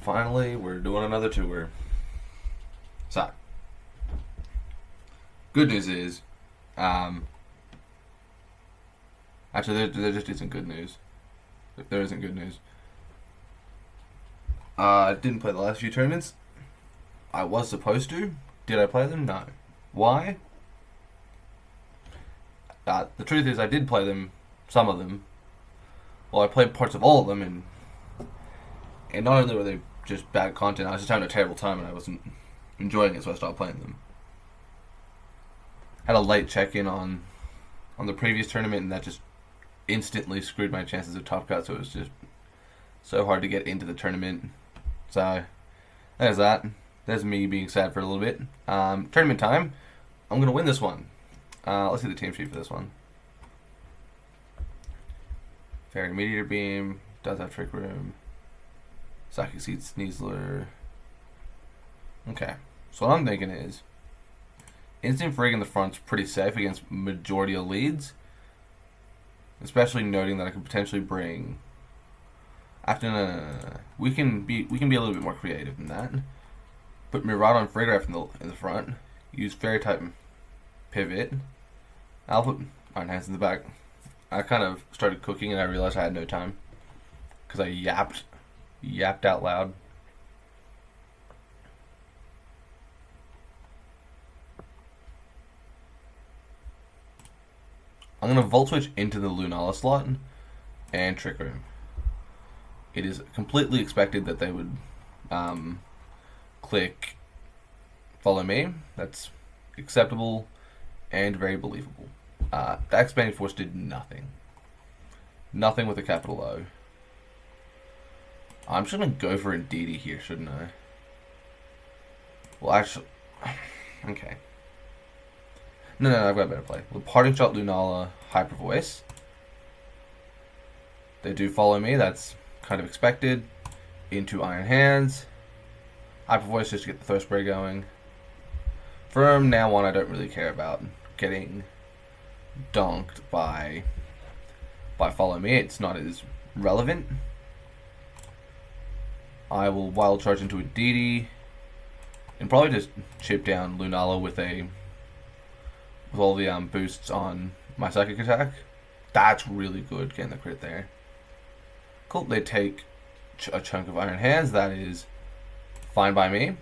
finally, we're doing another tour. So, good news is, actually, there just isn't good news. There isn't good news. I didn't play the last few tournaments. I was supposed to. Did I play them? No. Why? The truth is, I did play them, some of them. Well, I played parts of all of them, and not only were they just bad content, I was just having a terrible time and I wasn't enjoying it, so I stopped playing them. Had a late check-in on the previous tournament, and that just instantly screwed my chances of top cut, so it was just so hard to get into the tournament. So, there's that. There's me being sad for a little bit. Tournament time. I'm going to win this one. Let's see the team sheet for this one. Fairy Meteor Beam. Does have Trick Room. Psychic Seed Sneasler. Okay. So what I'm thinking is, Instant Frig in the front's pretty safe against majority of leads. Especially noting that I could potentially bring... We can be a little bit more creative than that. Put Miraidon Frigraph in the front. Use Fairy type pivot. I'll put Iron Hands in the back. I kind of started cooking and I realized I had no time because I yapped out loud. I'm gonna Volt Switch into the Lunala slot and Trick Room. It is completely expected that they would click Follow Me. That's acceptable and very believable. The Expanding Force did nothing. Nothing with a capital O. I'm just gonna go for E.I.D.I.L here, shouldn't I? Well, actually... Okay. No, I've got a better play. With Parting Shot, Lunala, Hyper Voice. They do Follow Me, that's kind of expected. Into Iron Hands. Hyper Voice just to get the Thirst Spray going. From now on, I don't really care about getting donked by Follow Me. It's not as relevant. I will Wild Charge into E.I.D.I.L and probably just chip down Lunala with all the boosts on my Psychic attack. That's really good, getting the crit there. Cool, they take a chunk of Iron Hands. That is fine by me.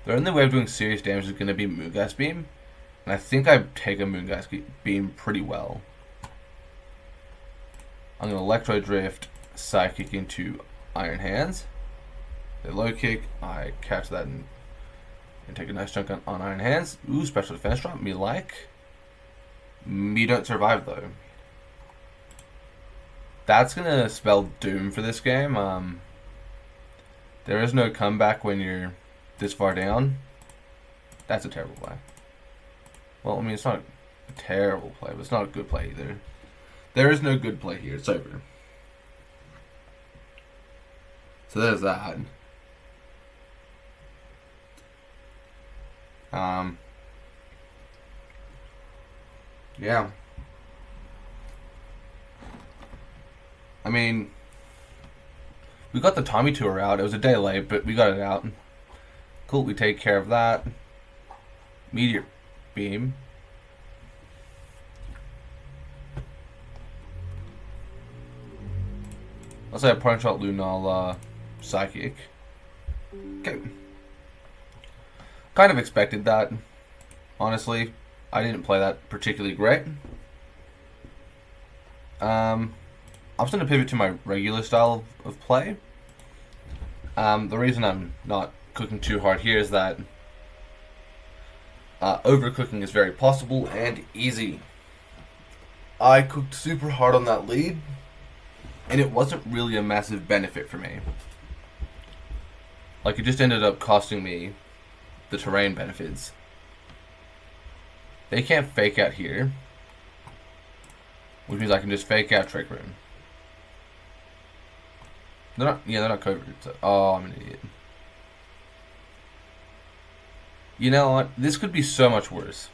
The only way of doing serious damage is going to be Moongeist Beam. And I think I take a Moongeist Beam pretty well. I'm going to Electro Drift, Psychic into Iron Hands. They low kick, I catch that and take a nice chunk on Iron Hands. Ooh, special defense drop, me like. Me don't survive though. That's going to spell doom for this game. There is no comeback when you're this far down. That's a terrible play. Well, I mean, it's not a terrible play, but it's not a good play either. There is no good play here. It's over. So there's that. Yeah. I mean, we got the Tommy Tour out. It was a day late, but we got it out. Cool, we take care of that. Meteor Beam. Let's say a Punch Out Lunala Psychic. Okay. Kind of expected that. Honestly, I didn't play that particularly great. I'm just going to pivot to my regular style of play. The reason I'm not cooking too hard here is that overcooking is very possible and easy. I cooked super hard on that lead, and it wasn't really a massive benefit for me. Like, it just ended up costing me the terrain benefits. They can't fake out here, which means I can just fake out Trick Room. They're not covert. So, oh, I'm an idiot. You know what? This could be so much worse.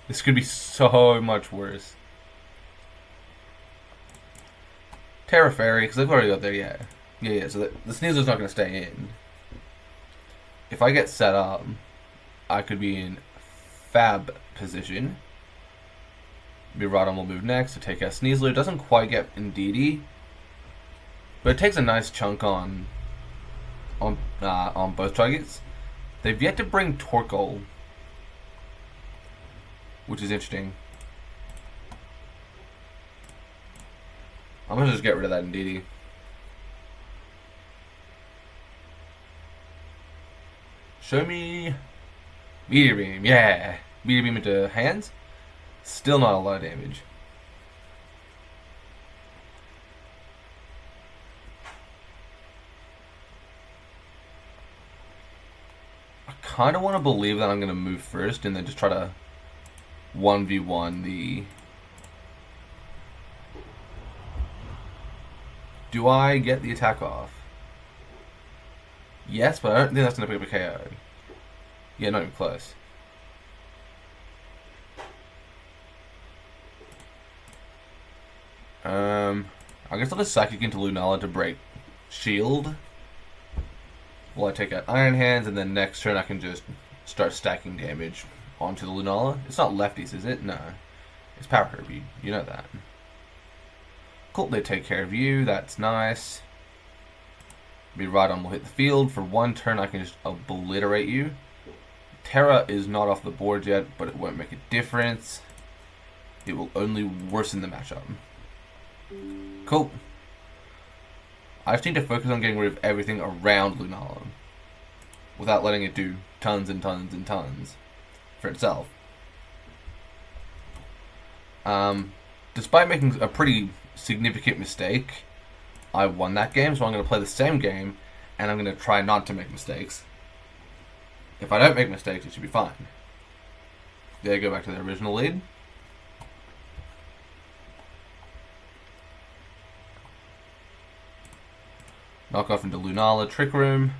This could be so much worse. Terra Fairy, because I've already got there, yeah. Yeah, so the Sneasler's not going to stay in. If I get set up, I could be in fab position. Miraidon will move next to take out Sneasler. Doesn't quite get E.I.D.I.L, but it takes a nice chunk on both targets. They've yet to bring Torkoal, which is interesting. I'm gonna just get rid of that E.I.D.I.L. Show me Meteor Beam. Yeah, Meteor Beam into hands. Still not a lot of damage. I kind of want to believe that I'm going to move first and then just try to 1v1 the... Do I get the attack off? Yes, but I don't think that's going to pick up a KO. Yeah, not even close. I guess I'll just Psychic into Lunala to break Shield. While I take out Iron Hands, and then next turn I can just start stacking damage onto the Lunala. It's not lefties, is it? No. It's Power Herb, you know that. Cool, they take care of you, that's nice. Miraidon will hit the field. For one turn I can just obliterate you. Terra is not off the board yet, but it won't make a difference. It will only worsen the matchup. Cool. I just need to focus on getting rid of everything around Lunala without letting it do tons and tons and tons for itself. Despite making a pretty significant mistake, I won that game, so I'm going to play the same game and I'm going to try not to make mistakes. If I don't make mistakes, it should be fine. They go back to their original lead. Knock off into Lunala, Trick Room.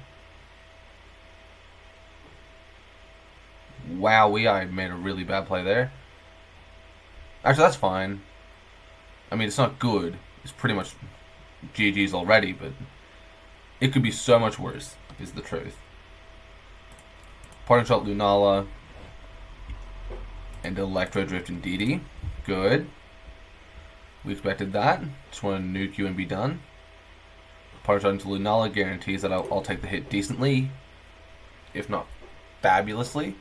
Wowee, I made a really bad play there. Actually, that's fine. I mean, it's not good. It's pretty much GG's already, but it could be so much worse, is the truth. Parting Shot Lunala and Electro Drift and E.I.D.I.L. Good. We expected that. Just want to nuke you and be done. Parting Shot into Lunala guarantees that I'll take the hit decently, if not fabulously.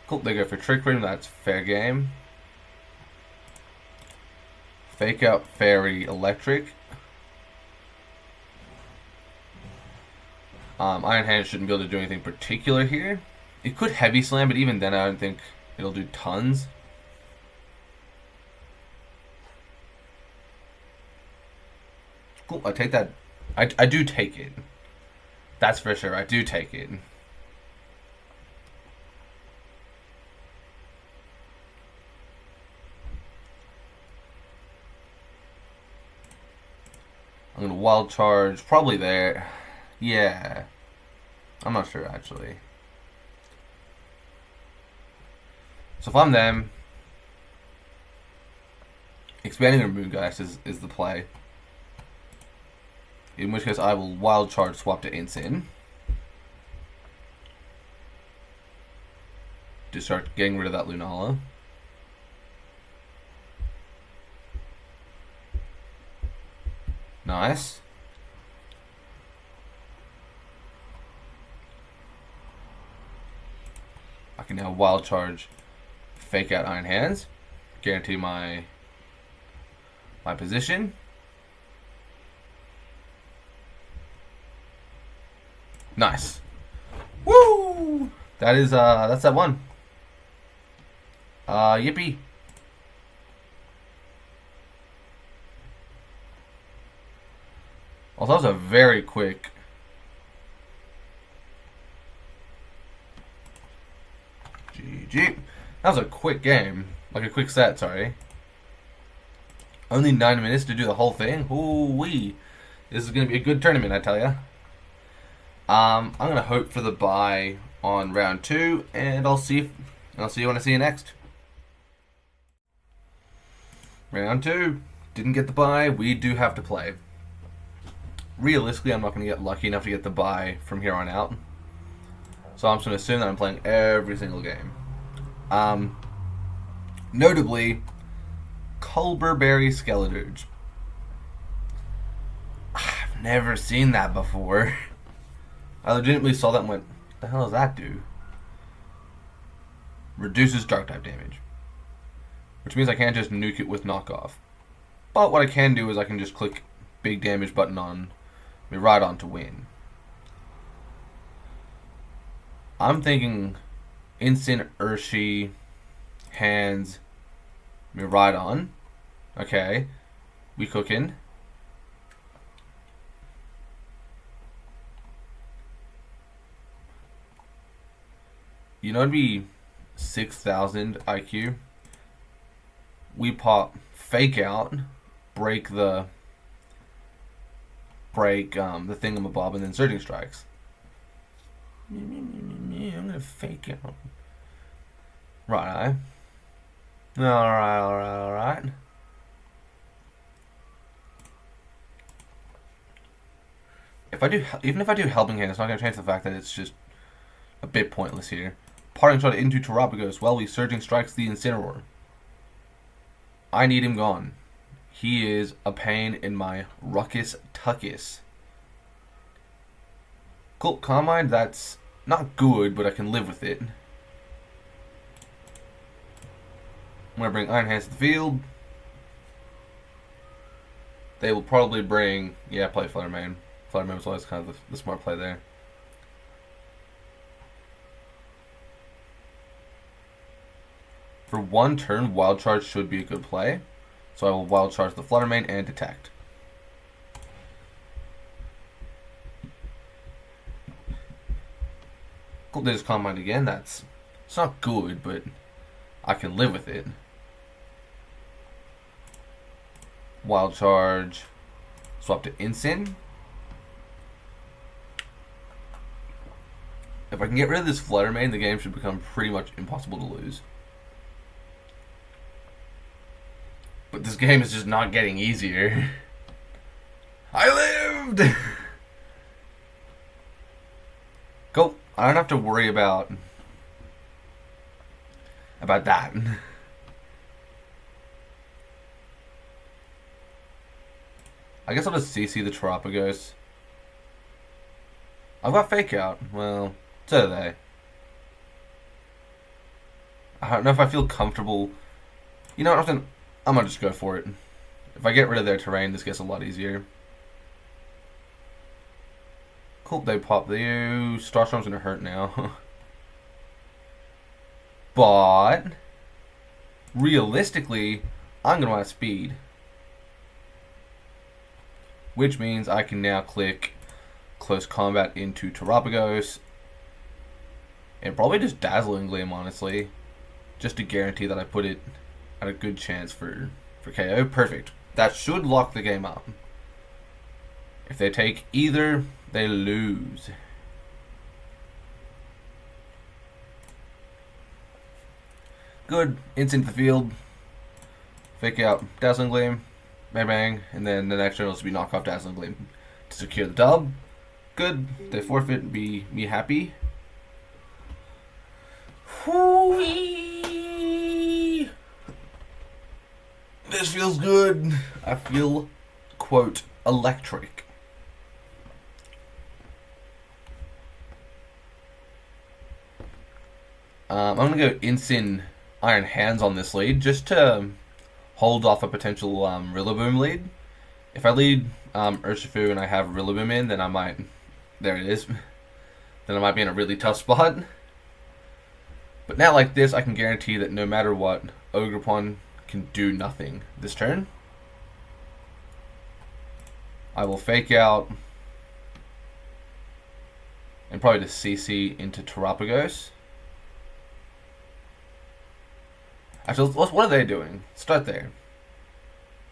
Cool, they go for Trick Room, that's fair game. Fake Out Fairy Electric. Iron Hand shouldn't be able to do anything particular here. It could Heavy Slam, but even then I don't think it'll do tons. Cool, I take that. I do take it. That's for sure, I do take it. I'm going to Wild Charge, probably there. Yeah. I'm not sure, actually. So if I'm them, expanding their Moongeist is the play. In which case I will Wild Charge swap to Insane. To start getting rid of that Lunala. Nice. I can now Wild Charge, Fake Out Iron Hands, guarantee my position. Nice. Woo! That is that's that one. Yippee. Also, that was a very quick. GG. That was a quick game. Like a quick set, sorry. Only 9 minutes to do the whole thing? Ooh-wee. This is going to be a good tournament, I tell ya. I'm going to hope for the bye on round 2, and I'll see I'll see you when I see you next. Round 2. Didn't get the bye. We do have to play. Realistically, I'm not going to get lucky enough to get the bye from here on out. So I'm just going to assume that I'm playing every single game. Notably, Culberberry Skeleturge. I've never seen that before. I legitimately saw that and went, what the hell does that do? Reduces dark type damage. Which means I can't just nuke it with knockoff. But what I can do is I can just click big damage button on Miraidon to win. I'm thinking instant Urshi, hands, Miraidon. Okay. We cooking. You know it'd be 6,000 IQ. We pop Fake Out, break the thingamabob, and then Surging Strikes. I'm gonna Fake Out. Right. Alright. Even if I do Helping Hand, it's not gonna change the fact that it's just a bit pointless here. Parting Shot into Terapagos while he Surging Strikes the Incineroar. I need him gone. He is a pain in my ruckus tuckus. Cool, Calm Mind, that's not good, but I can live with it. I'm going to bring Iron Hands to the field. They will probably bring... Yeah, play Fluttermane. Fluttermane was always kind of the smart play there. For one turn, Wild Charge should be a good play. So I will Wild Charge the Fluttermane and Detect. Cool, they just Calm Mind again. It's not good, but I can live with it. Wild Charge. Swap to Incin. If I can get rid of this Fluttermane, the game should become pretty much impossible to lose. But this game is just not getting easier. I lived! Cool. I don't have to worry about that. I guess I'll just CC the Terapagos. I've got Fake Out. Well, so do they. I don't know if I feel comfortable. You know what, I'm gonna just go for it. If I get rid of their terrain, this gets a lot easier. Cool, they pop the Starstorm's gonna hurt now. But realistically, I'm gonna want speed. Which means I can now click Close Combat into Terapagos. And probably just Dazzling Gleam, honestly. Just to guarantee that I put it at a good chance for KO. Perfect. That should lock the game up. If they take either, they lose. Good. Instant the field. Fake Out Dazzling Gleam. Bang bang. And then the next turn will just be knock off Dazzling Gleam to secure the dub. Good. They forfeit and be me happy. Whoo-wee. This feels good. I feel, quote, electric. I'm going to go Incin Iron Hands on this lead just to hold off a potential Rillaboom lead. If I lead Urshifu and I have Rillaboom in, then I might... There it is. Then I might be in a really tough spot. But now like this, I can guarantee that no matter what, Ogerpon can do nothing this turn. I will Fake Out and probably just CC into Terapagos. Actually, what are they doing? Start there.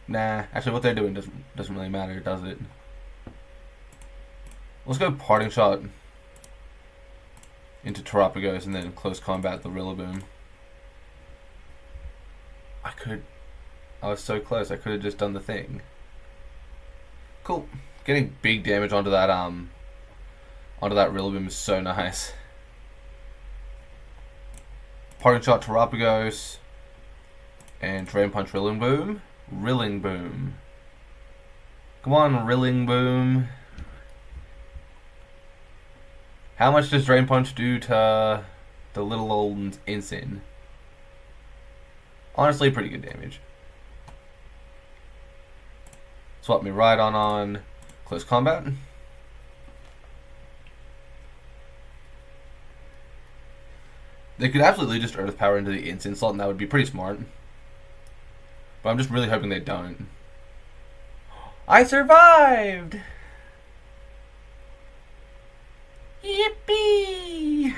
Nah, actually what they're doing doesn't really matter, does it? Let's go Parting Shot into Terapagos and then Close Combat the Rillaboom. I was so close. I could have just done the thing. Cool. Getting big damage onto that Rillaboom is so nice. Parting shot Terapagos and Drain Punch Rillaboom. Rillaboom. Come on, Rillaboom. How much does Drain Punch do to the little old Ensign? Honestly, pretty good damage. Swap me right on close combat. They could absolutely just Earth Power into the Ensign slot, and that would be pretty smart. But I'm just really hoping they don't. I survived! Yippee!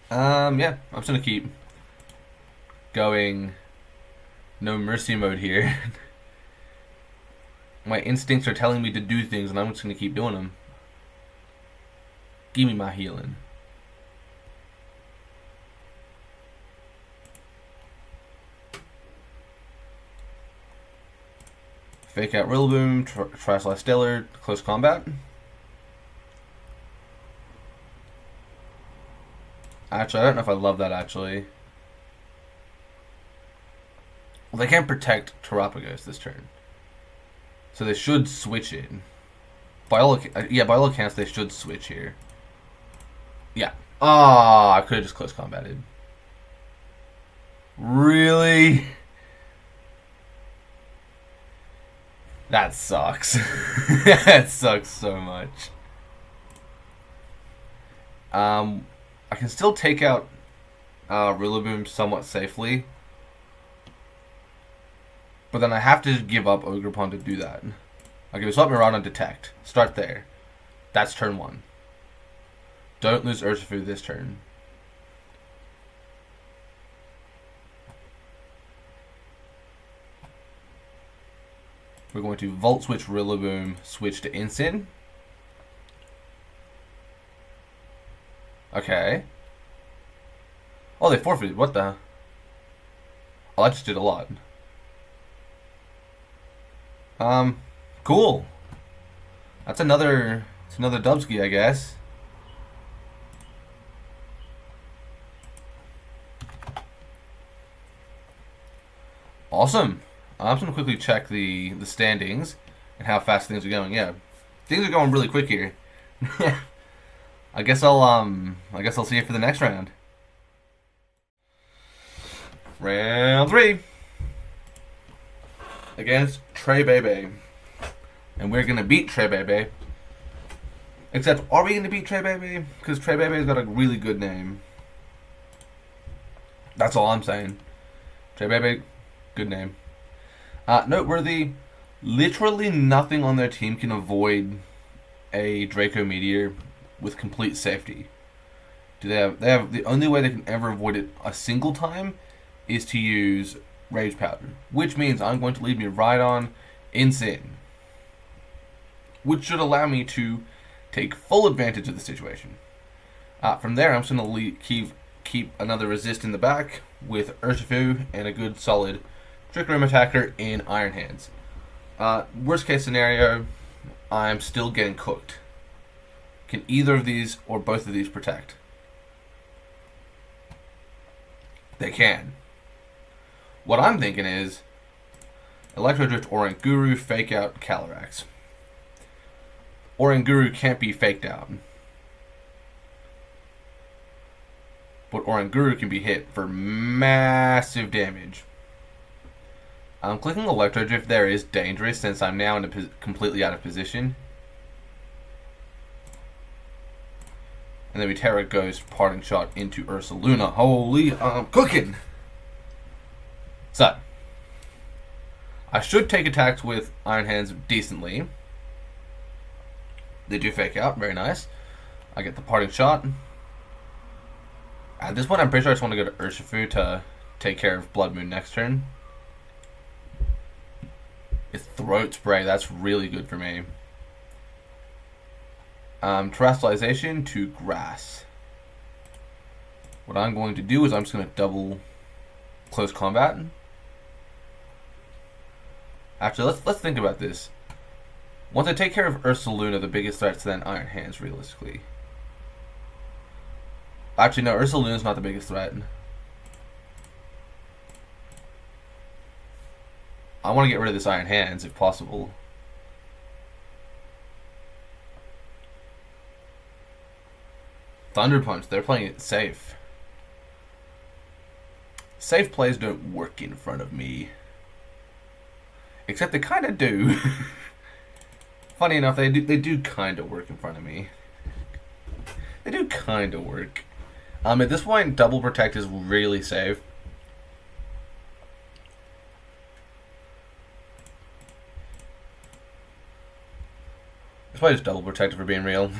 Yeah, I'm just gonna keep going no mercy mode here. My instincts are telling me to do things, and I'm just gonna keep doing them. Give me my healing. Fake out Rillaboom, Tri-Slash Stellar, close combat. Actually, I don't know if I love that, actually. Well, they can't protect Terapagos this turn. So they should switch it. By all accounts, they should switch here. Yeah. Ah, I could have just close combated. Really? That sucks. That sucks so much. I can still take out Rillaboom somewhat safely. But then I have to give up Ogerpon to do that. Okay, swap me around on Detect. Start there. That's turn 1. Don't lose Urshifu this turn. We're going to Volt Switch Rillaboom, switch to Ensign. Okay. Oh, they forfeited. What the? Oh, that just did a lot. Cool. It's another Dubsky, I guess. Awesome. I'm just gonna quickly check the standings and how fast things are going. Yeah, things are going really quick here. I guess I'll see you for the next round. Round 3 against Trey Bebe, and we're gonna beat Trey Bebe. Except, are we gonna beat Trey Bebe? Because Trey Bebe's got a really good name. That's all I'm saying. Trey Bebe, good name. Noteworthy, literally nothing on their team can avoid a Draco Meteor with complete safety. They have the only way they can ever avoid it a single time is to use Rage Powder, which means I'm going to leave me right on Ensign, which should allow me to take full advantage of the situation. From there, I'm just going to keep another resist in the back with Urshifu and a good solid Trick Room attacker in Iron Hands. Worst case scenario, I'm still getting cooked. Can either of these or both of these protect? They can. What I'm thinking is Electro Drift Oranguru, fake out Calyrex. Oranguru can't be faked out, but Oranguru can be hit for massive damage. Clicking Electro Drift there is dangerous since I'm now completely out of position. And then Terra goes parting shot into Ursaluna. Holy, I'm cooking! So, I should take attacks with Iron Hands decently. They do fake out, very nice. I get the parting shot. At this point, I'm pretty sure I just want to go to Urshifu to take care of Blood Moon next turn. It's Throat Spray. That's really good for me. Terrestrialization to Grass. What I'm going to do is I'm just going to double Close Combat. Actually, let's think about this. Once I take care of Ursaluna, the biggest threat's then Iron Hands, realistically. Actually, no, Ursaluna's not the biggest threat. I want to get rid of this Iron Hands, if possible. Thunder Punch, they're playing it safe. Safe plays don't work in front of me. Except they kind of do. Funny enough, they do kind of work in front of me. They do kind of work. At this point, Double Protect is really safe. It's probably just Double Protect for being real.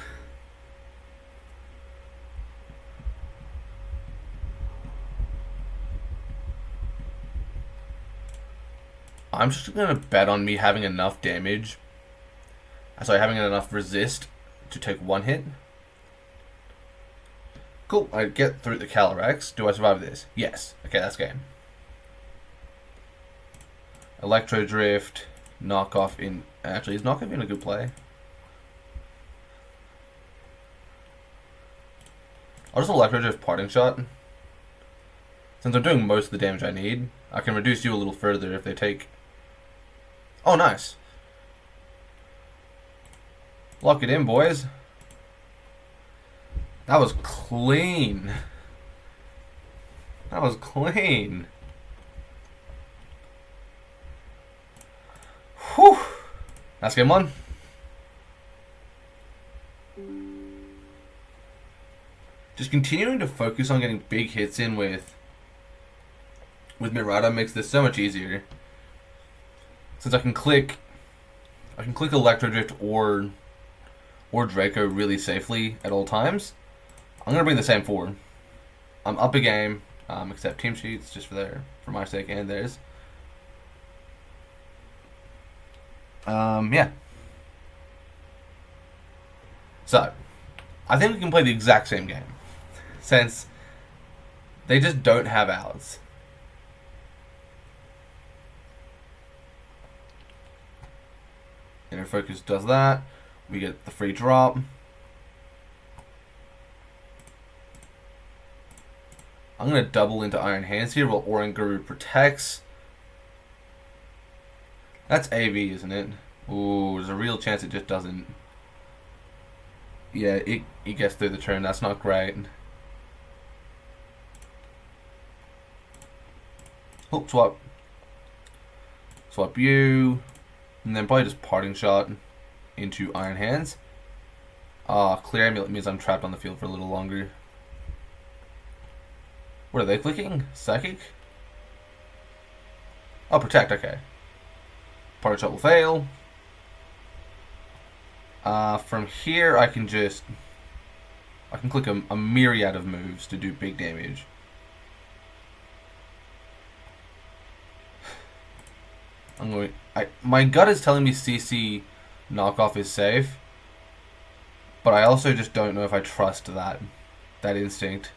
I'm just going to bet on me having enough damage. Sorry, having enough resist to take one hit. Cool, I get through the Calyrex. Do I survive this? Yes. Okay, that's game. Electro Drift, Knockoff in... Actually, is Knockoff in a good play? I'll just Electro Drift Parting Shot. Since I'm doing most of the damage I need, I can reduce you a little further if they take... Oh, nice. Lock it in, boys. That was clean. That was clean. Whew. That's game one. Just continuing to focus on getting big hits in with Mirada makes this so much easier. Since I can click Electro Drift or Draco really safely at all times, I'm gonna bring the same forward. I'm up a game, except team sheets just for my sake and theirs. Yeah. So, I think we can play the exact same game, since they just don't have outs. Inner Focus does that. We get the free drop. I'm going to double into Iron Hands here while Oranguru protects. That's AV, isn't it? Ooh, there's a real chance it just doesn't. Yeah, it gets through the turn. That's not great. Oh, swap. Swap you. And then probably just Parting Shot into Iron Hands. Clear Amulet means I'm trapped on the field for a little longer. What are they clicking? Psychic? Oh, Protect, okay. Parting Shot will fail. From here, I can click a myriad of moves to do big damage. My gut is telling me CC Knockoff is safe, but I also just don't know if I trust that instinct.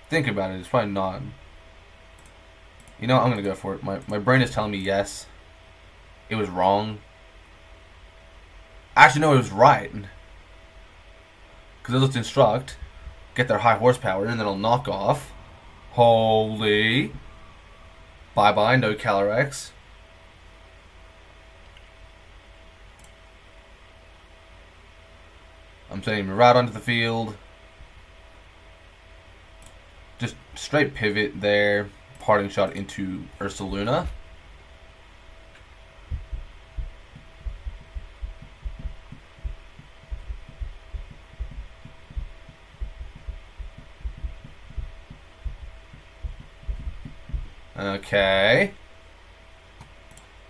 Think about it, it's probably not. You know what, I'm gonna go for it. My brain is telling me yes. It was wrong. Actually, no, it was right. Because it'll just instruct, get their high horsepower, and then it'll knock off. Holy. Bye-bye, no Calyrex. I'm sending Mirada onto the field. Just straight pivot there. Parting Shot into Ursaluna. Okay.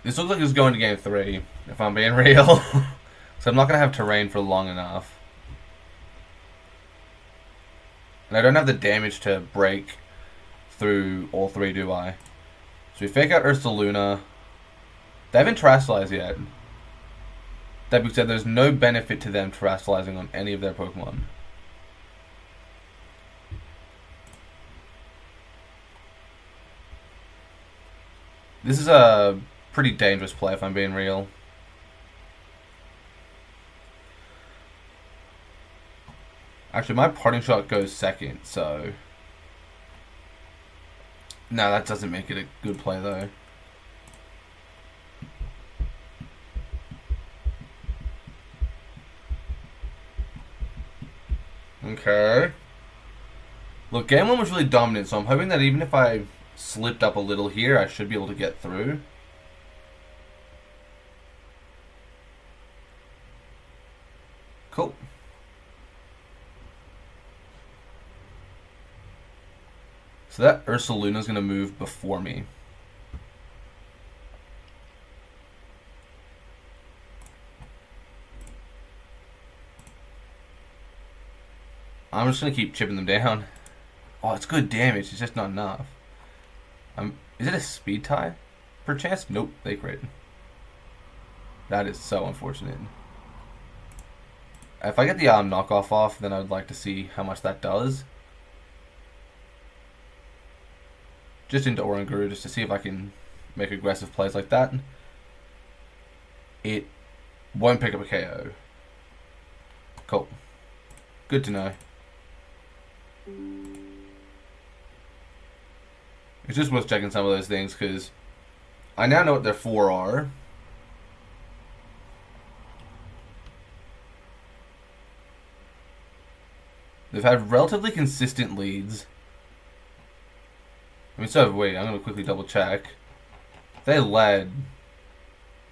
This looks like it's going to game 3, if I'm being real. So I'm not going to have terrain for long enough. And I don't have the damage to break through all 3, do I? So we fake out Ursaluna. They haven't terrestrialized yet. That being said, there's no benefit to them terrestrializing on any of their Pokemon. This is a pretty dangerous play if I'm being real. Actually, my parting shot goes second, so... No, that doesn't make it a good play, though. Okay. Look, game 1 was really dominant, so I'm hoping that even if I slipped up a little here, I should be able to get through. Cool. So that Ursaluna's going to move before me. I'm just going to keep chipping them down. Oh, it's good damage. It's just not enough. Is it a speed tie? Perchance? Nope, they crit. That is so unfortunate. If I get the knockoff off, then I would like to see how much that does. Just into Oranguru, just to see if I can make aggressive plays like that. It won't pick up a KO. Cool. Good to know. It's just worth checking some of those things, because I now know what their 4 are. They've had relatively consistent leads. I mean, so have we. I'm going to quickly double check. They led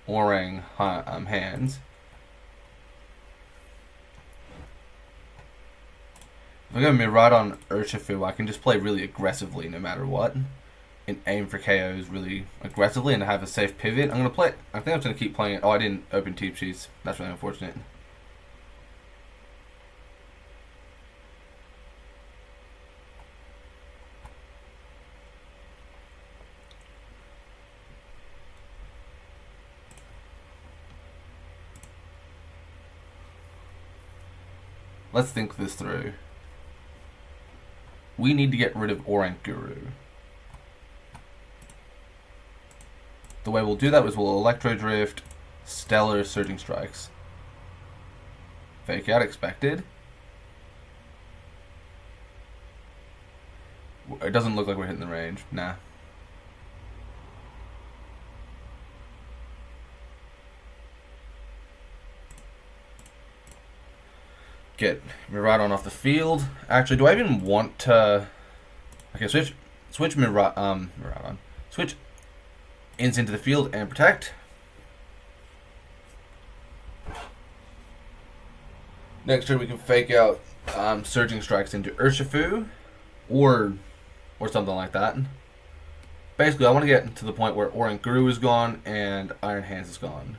Orang hands. If I go Miraidon Urshifu, I can just play really aggressively no matter what. And aim for KOs really aggressively and have a safe pivot. I'm going to play it. I think I'm just going to keep playing it. Oh, I didn't open Teep Sheets. That's really unfortunate. Let's think this through. We need to get rid of Oranguru. The way we'll do that is we'll Electro Drift, Stellar, Surging Strikes. Fake out, expected. It doesn't look like we're hitting the range. Nah. Get Miraidon off the field. Actually, do I even want to... Okay, switch Miraidon. Switch Ints into the field and protect. Next turn we can fake out Surging Strikes into Urshifu or something like that. Basically, I want to get to the point where Oranguru is gone and Iron Hands is gone.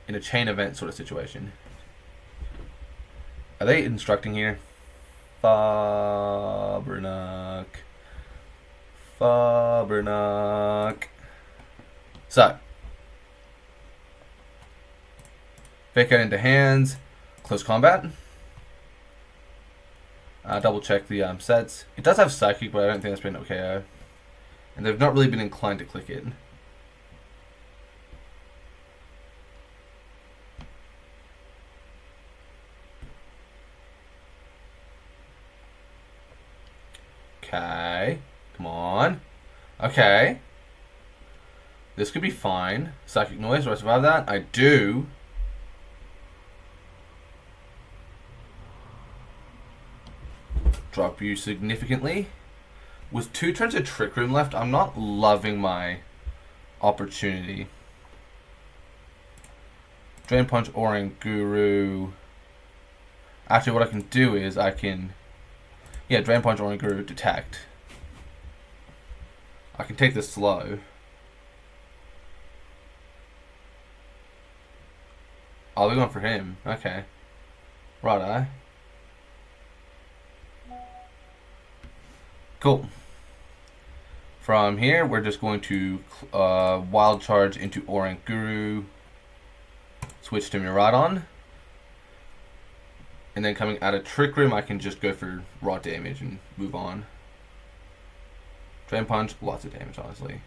In a chain event sort of situation. Are they instructing here? Fabernac. So. Fake out into hands. Close combat. Double check the sets. It does have Psychic, but I don't think that's been KO. And they've not really been inclined to click it. Okay. Come on. Okay. This could be fine. Psychic Noise, do I survive that? I do. Drop you significantly. With 2 turns of Trick Room left, I'm not loving my opportunity. Drain Punch Oranguru. Actually, what I can do is I can... Yeah, Drain Punch Oranguru, detect. I can take this slow. Oh, they're going for him. Okay. Right-eye. Cool. From here, we're just going to Wild Charge into Orient Guru, switch to Miraidon, and then coming out of Trick Room, I can just go for raw damage and move on. Drain Punch, lots of damage, honestly.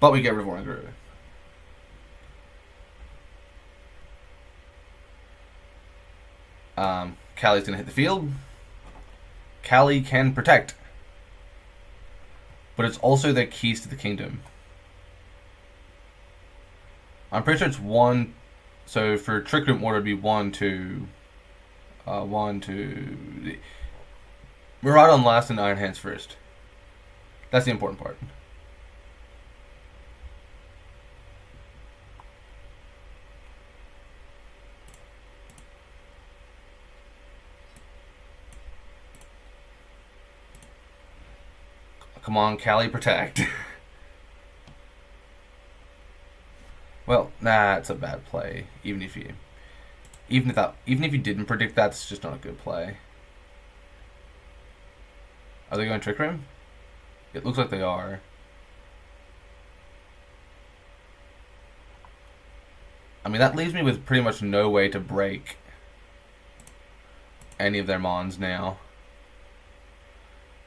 But we get rid of Orient Guru. Callie's going to hit the field. Callie can protect. But it's also their keys to the kingdom. I'm pretty sure it's 1. So for Trick Room order, it'd be 1, 2. 1, 2. Miraidon last and Iron Hands first. That's the important part. Come on, Callie, protect. Well, nah, it's a bad play. Even if you didn't predict that, it's just not a good play. Are they going Trick Room? It looks like they are. I mean, that leaves me with pretty much no way to break any of their mons now.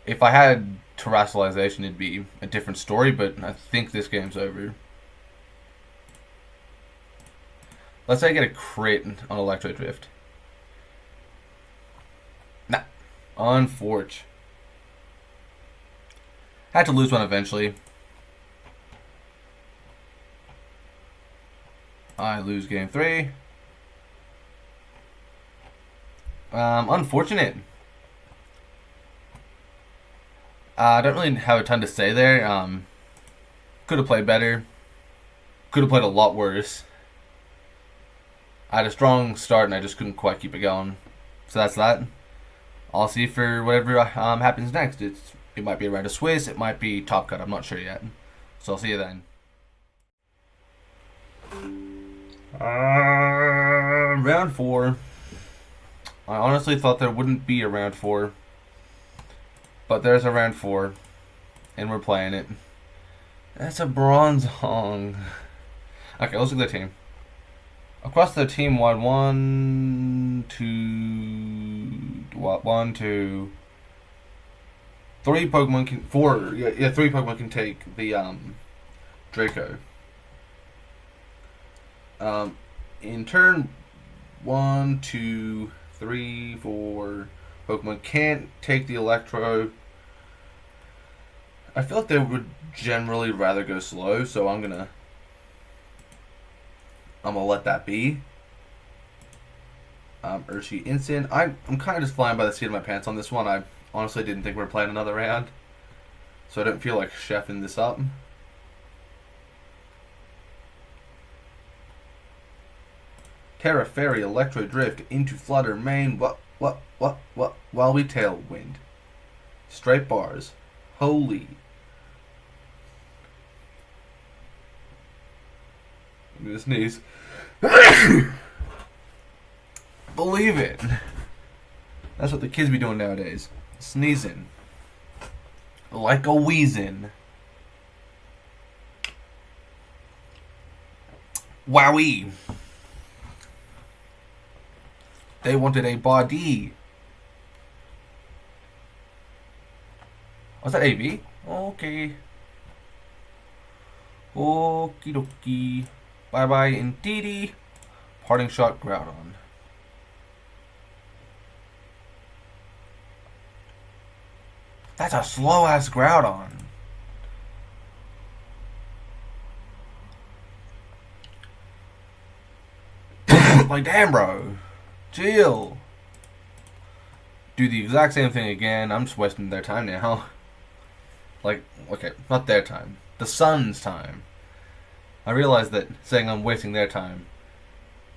If I had Terrestrialization, it'd be a different story, but I think this game's over. Let's say I get a crit on Electro Drift. Nah. Unforge. Had to lose one eventually. I lose game 3. Unfortunate. I don't really have a ton to say there. Could have played better. Could have played a lot worse. I had a strong start and I just couldn't quite keep it going. So that's that. I'll see for whatever happens next. It might be a round of Swiss. It might be Top Cut. I'm not sure yet. So I'll see you then. Round 4. I honestly thought there wouldn't be a round 4. But there's a round 4, and we're playing it. That's a Bronzong. Okay, let's look at the team. Across the team wide, 1, 2, 3 Pokemon can 4. Yeah, 3 Pokemon can take the Draco. In turn 1, 2, 3, 4. Pokemon can't take the Electro. I feel like they would generally rather go slow, so I'm gonna let that be. Urshi Instant. I'm kind of just flying by the seat of my pants on this one. I honestly didn't think we were playing another round, so I don't feel like chefing this up. Terra Fairy, Electro Drift into Flutter Main. What? While we Tailwind. Straight bars. Holy. I'm gonna sneeze. Believe it. That's what the kids be doing nowadays. Sneezing. Like a wheezing. Wowee. They wanted a body. Was that AV? Okay. Okie dokie. Bye bye indeedy. Parting shot, Groudon. That's a slow ass Groudon. Like, damn, bro. Chill. Do the exact same thing again. I'm just wasting their time now. Like, okay, not their time. The sun's time. I realize that saying I'm wasting their time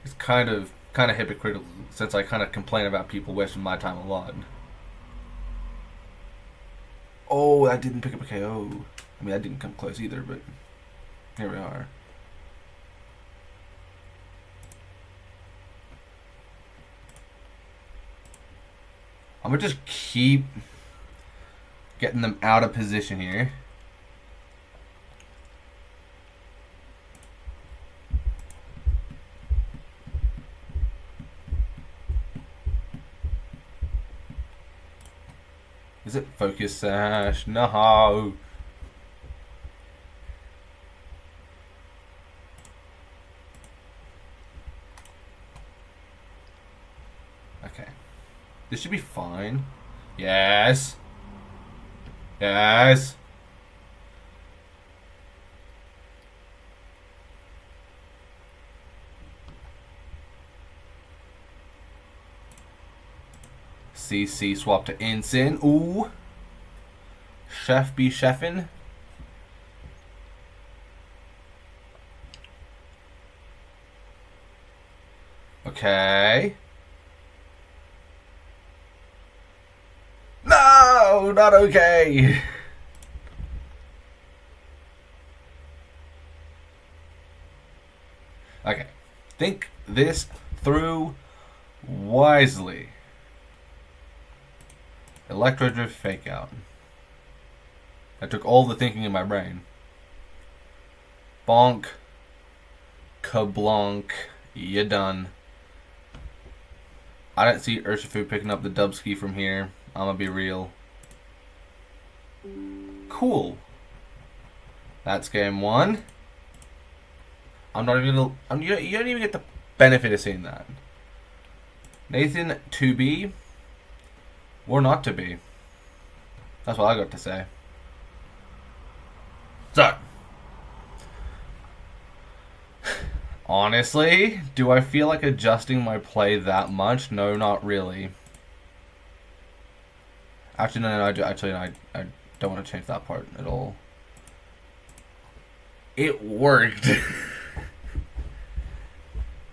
is kind of hypocritical, since I kind of complain about people wasting my time a lot. Oh, that didn't pick up a KO. I mean, that didn't come close either, but here we are. I'm gonna just keep getting them out of position here. Is it focus sash? No. Okay. This should be fine. Yes. Yes. CC swap to Ensign. Ooh. Chef be chefin'. Okay. No, not okay. Okay. Think this through wisely. Electrodrift fake out. I took all the thinking in my brain. Bonk. Kablonk. You done. I don't see Urshifu picking up the Dubski from here. I'm gonna be real. Cool. That's game one. I'm not even gonna. You don't even get the benefit of seeing that. Nathan to be or not to be. That's what I got to say. So, honestly, do I feel like adjusting my play that much? No, not really. Actually, no, I don't want to change that part at all. It worked.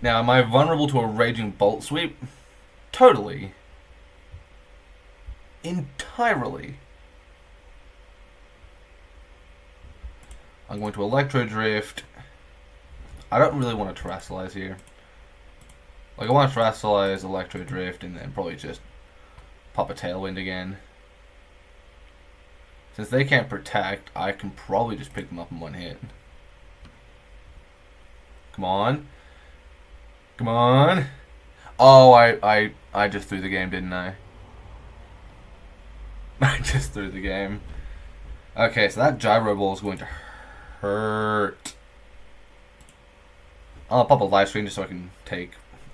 Now, am I vulnerable to a Raging Bolt Sweep? Totally. Entirely. I'm going to Electro Drift. I don't really want to Terrasilize here. Like, I want to Terrasilize, Electro Drift, and then probably just pop a Tailwind again. Since they can't protect, I can probably just pick them up in one hit. Come on. Come on. Oh, I just threw the game, didn't I? I just threw the game. Okay, so that Gyro Ball is going to hurt. I'll pop a live screen just so I can take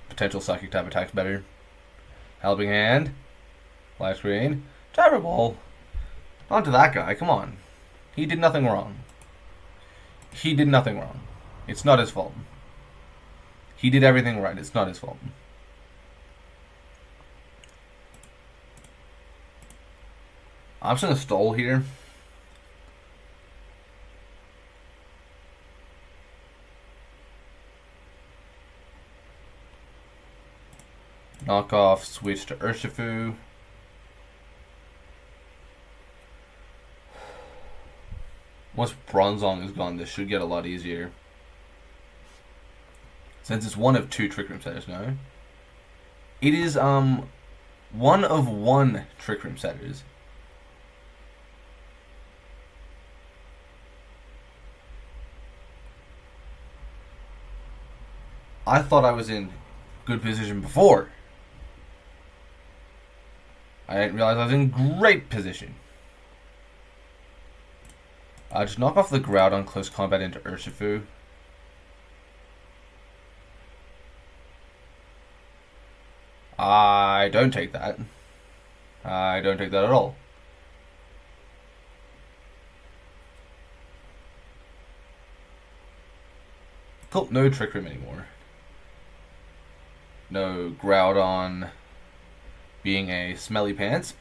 potential psychic type attacks better. Helping Hand. Live screen. Gyro Ball. On to that guy, come on. He did nothing wrong. He did nothing wrong. It's not his fault. He did everything right, it's not his fault. I'm just gonna stall here. Knock off, switch to Urshifu. Once Bronzong is gone, this should get a lot easier. Since it's one of two Trick Room setters, no? It is, one of one Trick Room setters. I thought I was in good position before. I didn't realize I was in great position. Just knock off the Groudon close combat into Urshifu. I don't take that. I don't take that at all. Cool, no Trick Room anymore. No Groudon being a smelly pants.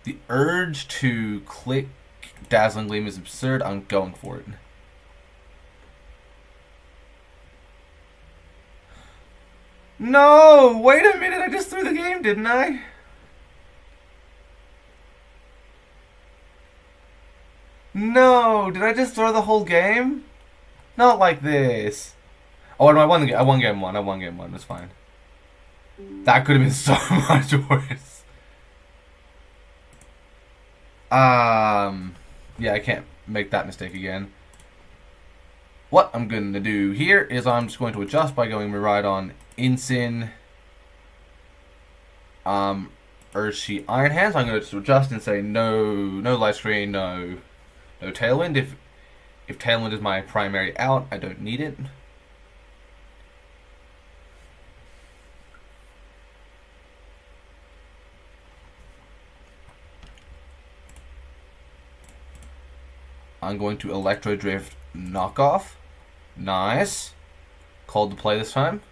The urge to click Dazzling Gleam is absurd. I'm going for it. No! Wait a minute, I just threw the game, didn't I? No! Did I just throw the whole game? Not like this. Oh, no, I won game one. I won game one. That's fine. That could have been so much worse. Yeah, I can't make that mistake again. What I'm going to do here is I'm just going to adjust by going Miraidon Incin, Urshi, Iron Hands. I'm going to adjust and say no light screen, no Tailwind. If Tailwind is my primary out, I don't need it. I'm going to Electro Drift Knockoff. Nice. Called to play this time.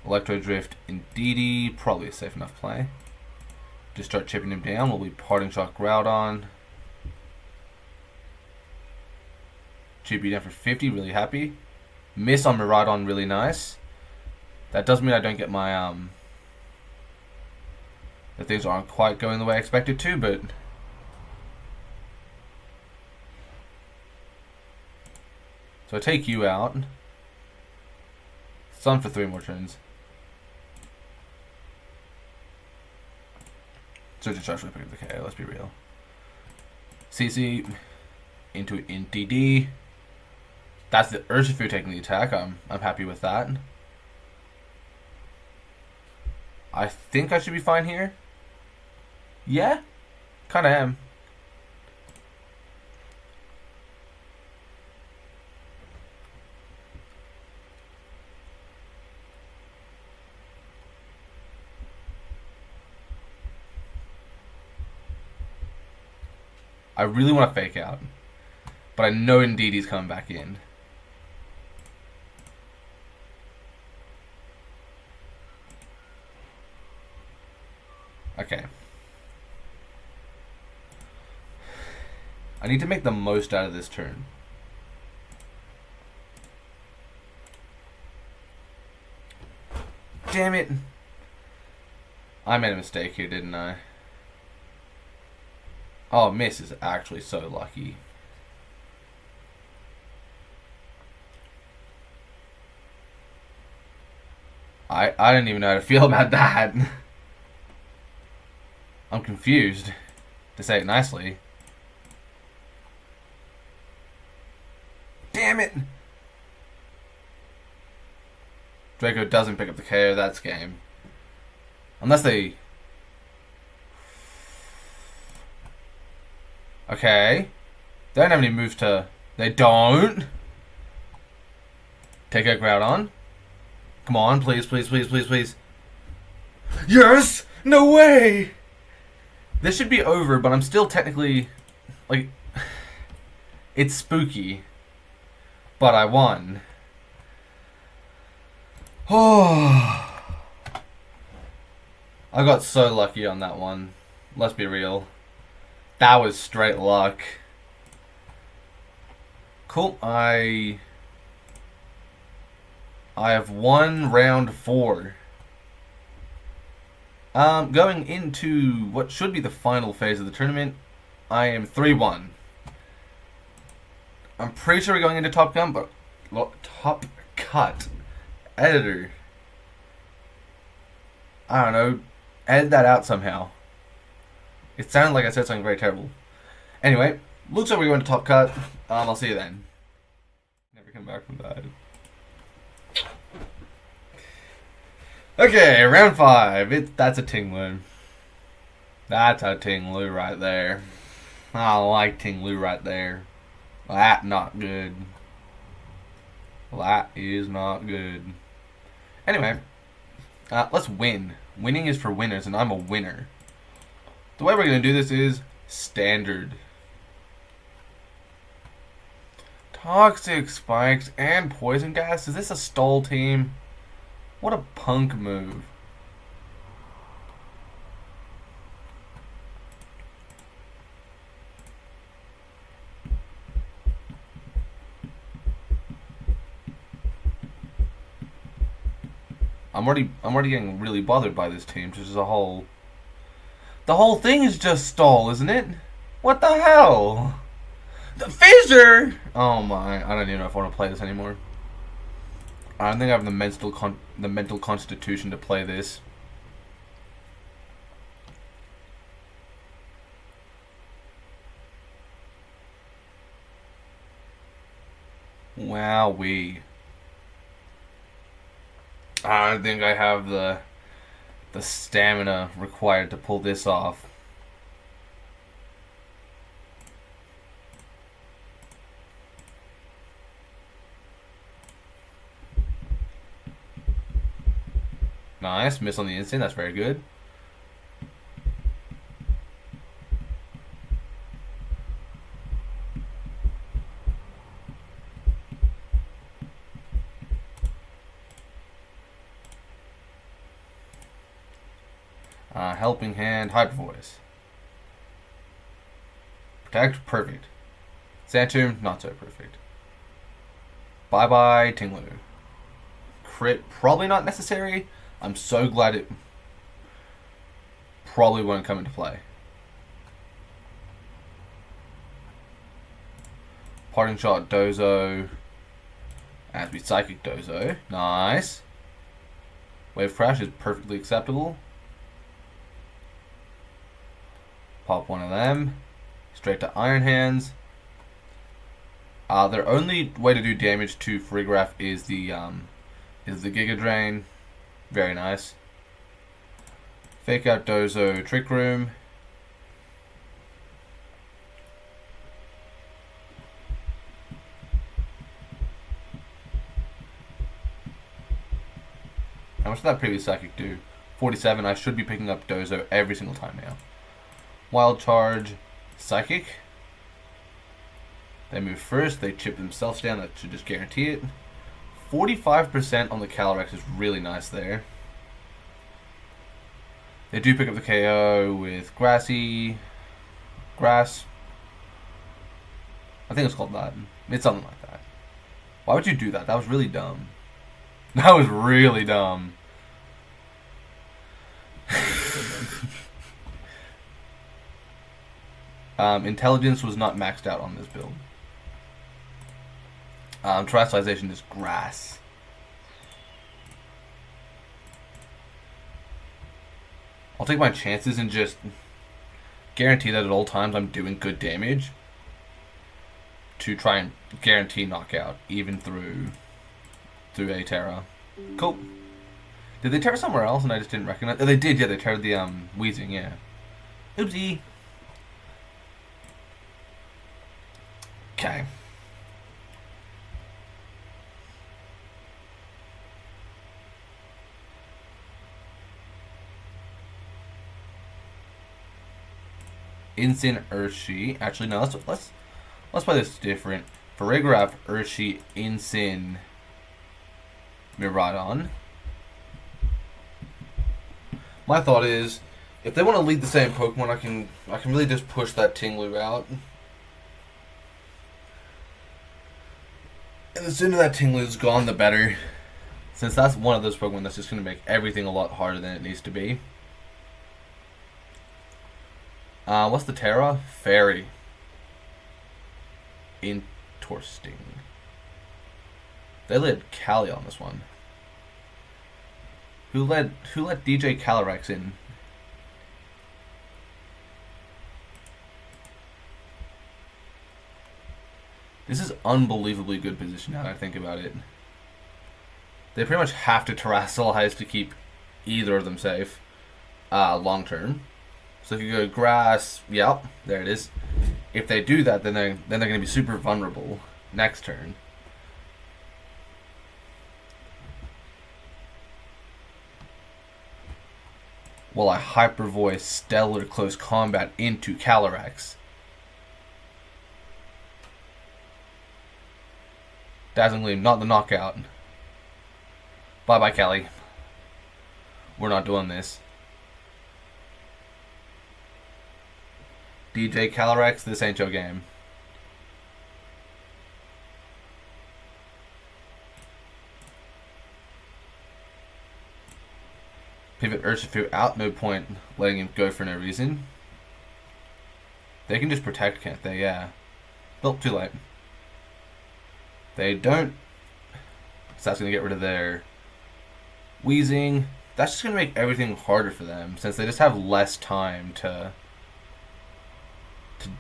Electro Drift E.I.D.I.L, probably a safe enough play. Just start chipping him down. We'll be Parting Shot Groudon. GP down for 50, really happy. Miss on Miraidon, really nice. That does mean I don't get my the things aren't quite going the way I expected to, but so I take you out. Sun for 3 more turns. So just actually pick up the KO, let's be real. CC into DD. That's the Urshifu taking the attack. I'm happy with that. I think I should be fine here. Yeah, kinda am. I really want to fake out, but I know Indeedee's coming back in. Okay. I need to make the most out of this turn. Damn it. I made a mistake here, didn't I? Oh, Miss is actually so lucky. I didn't even know how to feel about that. I'm confused, to say it nicely. Damn it! Draco doesn't pick up the KO, that's game. Unless they... Okay. They don't have any moves to... They don't! Take a Groudon. Come on, please, please, please, please, please. Yes! No way! This should be over, but I'm still technically... Like... It's spooky. But I won. Oh... I got so lucky on that one. Let's be real. That was straight luck. Cool. I have won round 4. Going into what should be the final phase of the tournament, I am 3-1. I'm pretty sure we're going into Top Gun, but Top Cut editor. I don't know. Edit that out somehow. It sounded like I said something very terrible. Anyway, looks like we're going to Top Cut. I'll see you then. Never come back from that. Okay, round 5. That's a Tinglu. That's a Tinglu right there. I like Tinglu right there. That not good. That is not good. Anyway, let's win. Winning is for winners, and I'm a winner. The way we're going to do this is standard. Toxic Spikes and Poison Gas. Is this a stall team? What a punk move. I'm already getting really bothered by this team, just as a whole. The whole thing is just stall, isn't it? What the hell? The Fissure! Oh my, I don't even know if I want to play this anymore. I don't think I have the mental constitution to play this. Wowee. I don't think I have the stamina required to pull this off. Nice. Miss on the instant. That's very good. Helping Hand, Hyper Voice. Protect, perfect. Sand Tomb, not so perfect. Bye bye, Tinglu. Crit, probably not necessary. I'm so glad it probably won't come into play. Parting Shot, Dozo. As we Psychic Dozo. Nice. Wave Crash is perfectly acceptable. Pop one of them. Straight to Iron Hands. Their only way to do damage to Farigiraf is the Giga Drain. Very nice. Fake Out Dozo, Trick Room. How much did that previous Psychic do? 47. I should be picking up Dozo every single time now. Wild Charge, Psychic. They move first, they chip themselves down, that should just guarantee it. 45% on the Calyrex is really nice there. They do pick up the KO with Grass. I think it's called that. It's something like that. Why would you do that? That was really dumb. That was really dumb. Intelligence was not maxed out on this build. Terrestrialization is Grass. I'll take my chances and just guarantee that at all times I'm doing good damage to try and guarantee knockout, even through a Terra. Cool. Did they Terra somewhere else and I just didn't recognize? Oh, they did, yeah, they Terra'd the Weezing, yeah. Oopsie. Okay. Instant Urshi. Actually, no. Let's play this different. Farigiraf, Urshi, Instant, Miraidon. My thought is, if they want to lead the same Pokemon, I can really just push that Tinglu out. And the sooner that Tinglu's gone, the better. Since that's one of those Pokemon that's just going to make everything a lot harder than it needs to be. What's the Terra? Fairy. Interesting. They led Callie on this one. Who let DJ Calyrex in? This is unbelievably good position now that I think about it. They pretty much have to Terrestrialize to keep either of them safe long term. So if you go Grass, yep, there it is. If they do that, then they're going to be super vulnerable next turn. While I Hyper Voice Stellar Close Combat into Calyrex. Dazzling Gleam, not the knockout. Bye bye, Kelly. We're not doing this. DJ Calyrex, this ain't your game. Pivot Urshifu out, no point letting him go for no reason. They can just protect, can't they? Yeah. Nope, too late. They don't. So that's going to get rid of their Weezing. That's just going to make everything harder for them, since they just have less time to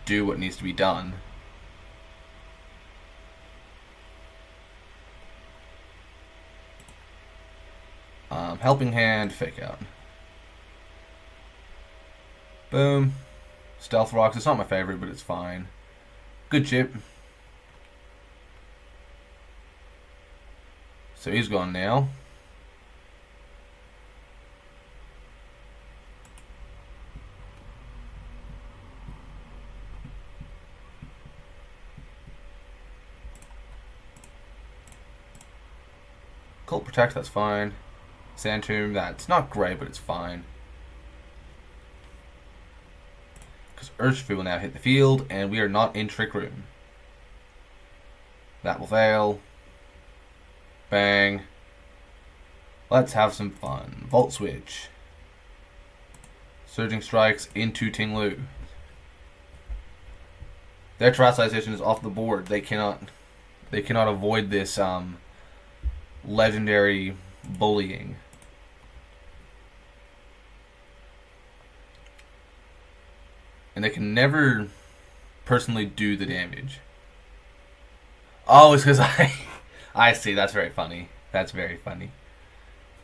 do what needs to be done. Helping Hand, Fake Out. Boom. Stealth Rocks. It's not my favorite, but it's fine. Good chip. So he's gone now. Cult Protect, that's fine. Sand Tomb, that's not great, but it's fine. Because Urshifu will now hit the field, and we are not in Trick Room. That will fail. Bang. Let's have some fun. Volt Switch. Surging Strikes into Ting-Lu. Their Terastallization is off the board. They cannot avoid this legendary bullying. And they can never personally do the damage. Oh, it's because I see. That's very funny. That's very funny.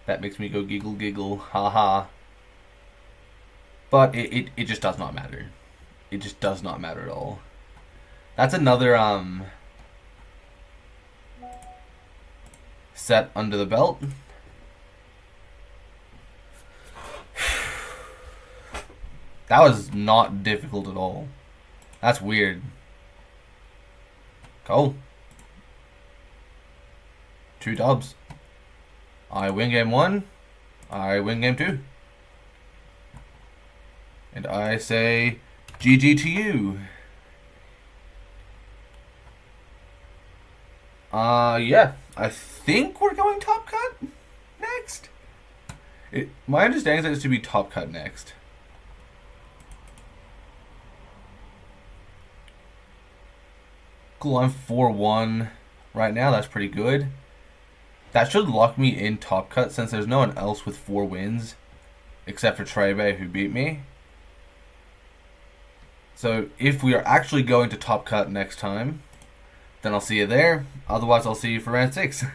That makes me go giggle giggle. Haha. But it just does not matter. It just does not matter at all. That's another set under the belt. That was not difficult at all. That's weird. Cool. 2 dubs. I win game 1. I win game 2. And I say GG to you. Yeah. I think we're going Top Cut next. My understanding is it's to be Top Cut next. Cool, I'm 4-1 right now. That's pretty good. That should lock me in Top Cut since there's no one else with 4 wins except for Trebe, who beat me. So if we are actually going to Top Cut next time, then I'll see you there. Otherwise, I'll see you for round 6.